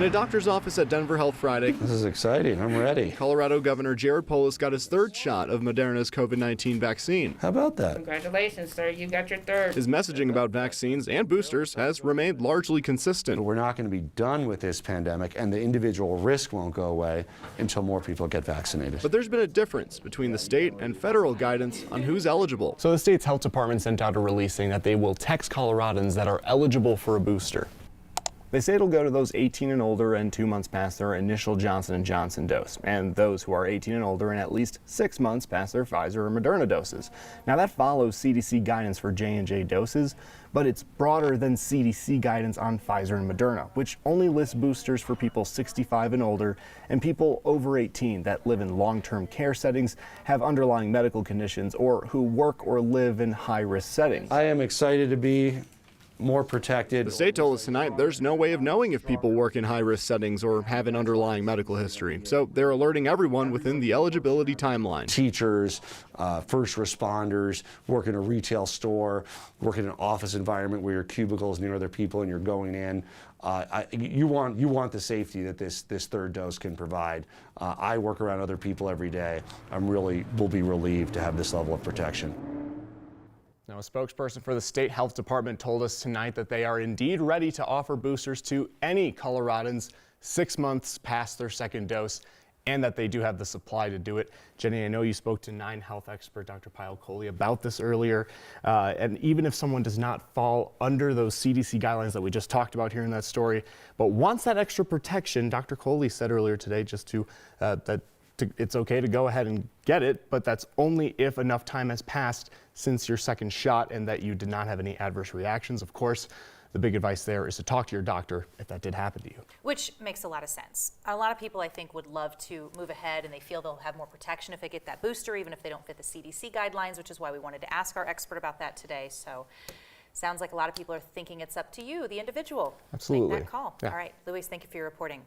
In a doctor's office at Denver Health Friday, This is exciting. I'm ready. Colorado Governor Jared Polis got his third shot of Moderna's COVID-19 vaccine. How about that? Congratulations, sir. You got your third. His messaging about vaccines and boosters has remained largely consistent. We're not going to be done with this pandemic, and the individual risk won't go away until more people get vaccinated. But there's been a difference between the state and federal guidance on who's eligible. So the state's health department sent out a release saying that they will text Coloradans that are eligible for a booster. They say it'll go to those 18 and older and 2 months past their initial Johnson & Johnson dose, and those who are 18 and older and at least 6 months past their Pfizer or Moderna doses. Now that follows CDC guidance for J&J doses, but it's broader than CDC guidance on Pfizer and Moderna, which only lists boosters for people 65 and older and people over 18 that live in long-term care settings, have underlying medical conditions, or who work or live in high-risk settings. I am excited to be more protected. The state told us tonight there's no way of knowing if people work in high-risk settings or have an underlying medical history. So they're alerting everyone within the eligibility timeline. Teachers, first responders, work in a retail store, work in an office environment where your cubicle is near other people and you're going in. You want the safety that this third dose can provide. I work around other people every day. Will be relieved to have this level of protection. Now, a spokesperson for the state health department told us tonight that they are indeed ready to offer boosters to any Coloradans 6 months past their second dose, and that they do have the supply to do it. Jenny, I know you spoke to 9 health expert Dr. Pyle Coley about this earlier, and even if someone does not fall under those CDC guidelines that we just talked about here in that story, but wants that extra protection, Dr. Coley said earlier today it's okay to go ahead and get it, but that's only if enough time has passed since your second shot and that you did not have any adverse reactions. Of course, the big advice there is to talk to your doctor if that did happen to you. Which makes a lot of sense. A lot of people, I think, would love to move ahead and they feel they'll have more protection if they get that booster, even if they don't fit the CDC guidelines, which is why we wanted to ask our expert about that today. So sounds like a lot of people are thinking it's up to you, the individual. Absolutely. Make that call. Yeah. All right, Luis, thank you for your reporting.